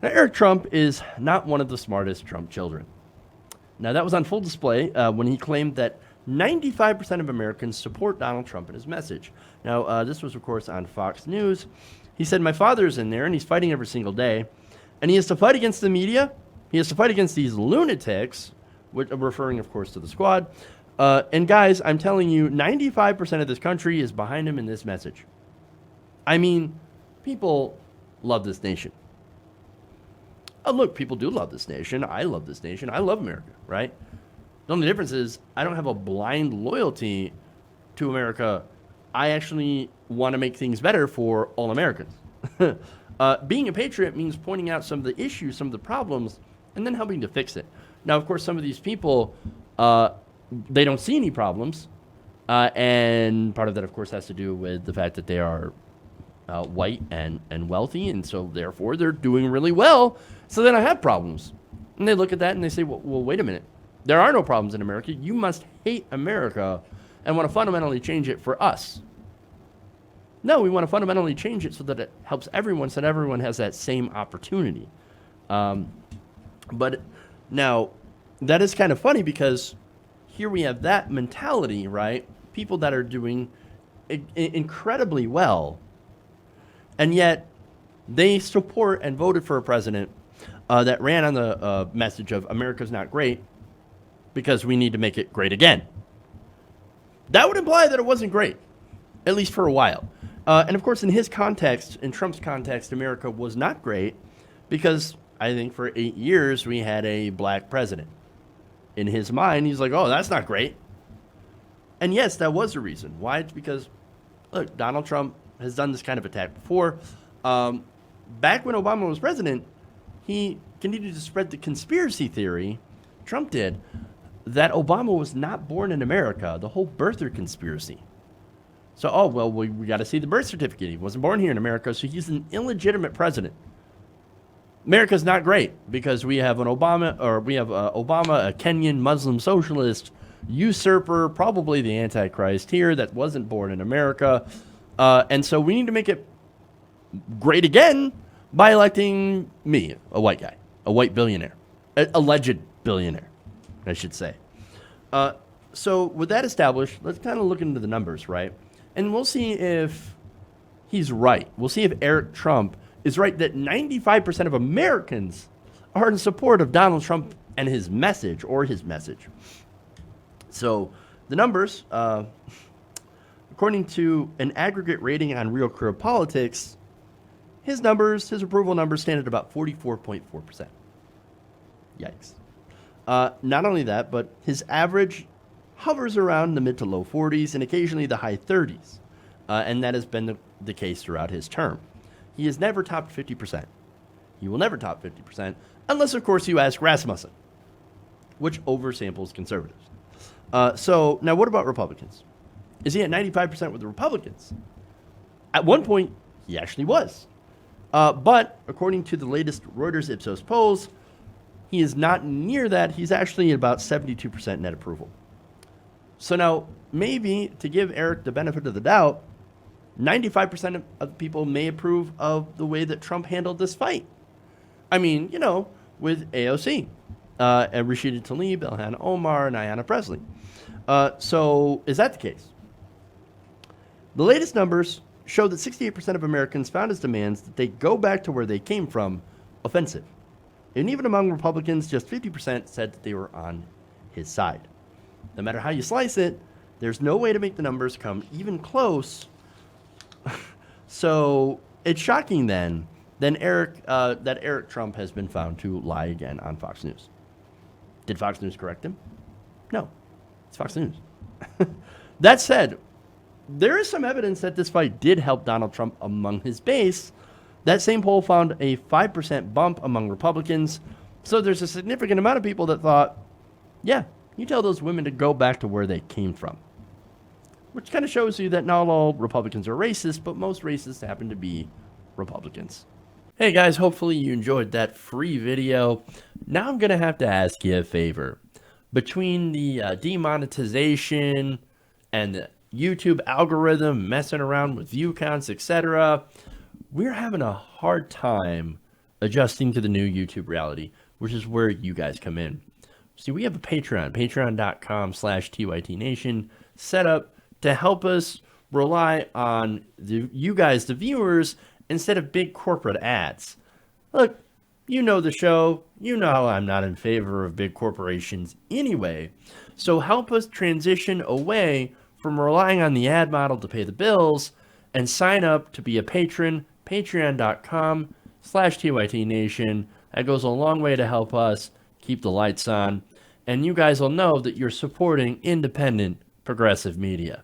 Now, Eric Trump is not one of the smartest Trump children. Now, that was on full display when he claimed that 95% of Americans support Donald Trump and his message. Now, this was, of course, on Fox News. He said, my father's in there, and he's fighting every single day. And he has to fight against the media. He has to fight against these lunatics, referring, of course, to the squad. And guys, I'm telling you, 95% of this country is behind him in this message. I mean, people love this nation. Look, people do love this nation. I love this nation. I love America, right? The only difference is I don't have a blind loyalty to America. I actually want to make things better for all Americans. Being a patriot means pointing out some of the issues, some of the problems, and then helping to fix it. Now, of course, some of these people, they don't see any problems. And part of that, of course, has to do with the fact that they are white and wealthy, and so therefore they're doing really well, so they don't have problems. And they look at that and they say, well, wait a minute. There are no problems in America. You must hate America and want to fundamentally change it for us. No, we want to fundamentally change it so that it helps everyone, so that everyone has that same opportunity. But now, that is kind of funny because here we have that mentality, right? People that are doing incredibly well, and yet they support and voted for a president that ran on the message of America's not great because we need to make it great again. That would imply that it wasn't great, at least for a while. And of course, in his context, in Trump's context, America was not great because I think for 8 years we had a black president. In his mind, he's like, oh, that's not great. And yes, that was the reason. Why? It's because, look, Donald Trump has done this kind of attack before. Back when Obama was president, he continued to spread the conspiracy theory, Trump did, that Obama was not born in America, the whole birther conspiracy. So, we got to see the birth certificate. He wasn't born here in America, so he's an illegitimate president. America's not great because we have Obama, a Kenyan Muslim socialist usurper, probably the Antichrist here that wasn't born in America. And so we need to make it great again by electing me, a white guy, a white billionaire, alleged billionaire, I should say. So with that established, let's kind of look into the numbers, right? And we'll see if he's right. We'll see if Eric Trump is right that 95% of Americans are in support of Donald Trump and his message or his message. So the numbers, according to an aggregate rating on Real Clear Politics, his approval numbers stand at about 44.4%. Yikes. Not only that, but his average hovers around the mid to low 40s and occasionally the high 30s. And that has been the case throughout his term. He has never topped 50%. He will never top 50%, unless, of course, you ask Rasmussen, which oversamples conservatives. So now what about Republicans? Is he at 95% with the Republicans? At one point, he actually was. But according to the latest Reuters Ipsos polls, he is not near that. He's actually at about 72% net approval. So now, maybe to give Eric the benefit of the doubt, 95% of people may approve of the way that Trump handled this fight. I mean, with AOC, and Rashida Tlaib, Ilhan Omar, and Ayanna Pressley. So is that the case? The latest numbers show that 68% of Americans found his demands that they go back to where they came from offensive. And even among Republicans, just 50% said that they were on his side. No matter how you slice it, there's no way to make the numbers come even close. So it's shocking then that Eric Trump has been found to lie again on Fox News. Did Fox News correct him? No, it's Fox News. That said, there is some evidence that this fight did help Donald Trump among his base. That same poll found a 5% bump among Republicans. So there's a significant amount of people that thought, yeah, you tell those women to go back to where they came from. Which kind of shows you that not all Republicans are racist, but most racists happen to be Republicans. Hey guys, hopefully you enjoyed that free video. Now I'm going to have to ask you a favor. Between the demonetization and the YouTube algorithm messing around with view counts, etc., we're having a hard time adjusting to the new YouTube reality, which is where you guys come in. See, we have a Patreon, patreon.com/TYTNation, set up to help us rely on you guys, the viewers, instead of big corporate ads. Look, you know the show. You know I'm not in favor of big corporations anyway. So help us transition away from relying on the ad model to pay the bills and sign up to be a patron, patreon.com/TYTNation. That goes a long way to help us keep the lights on. And you guys will know that you're supporting independent progressive media.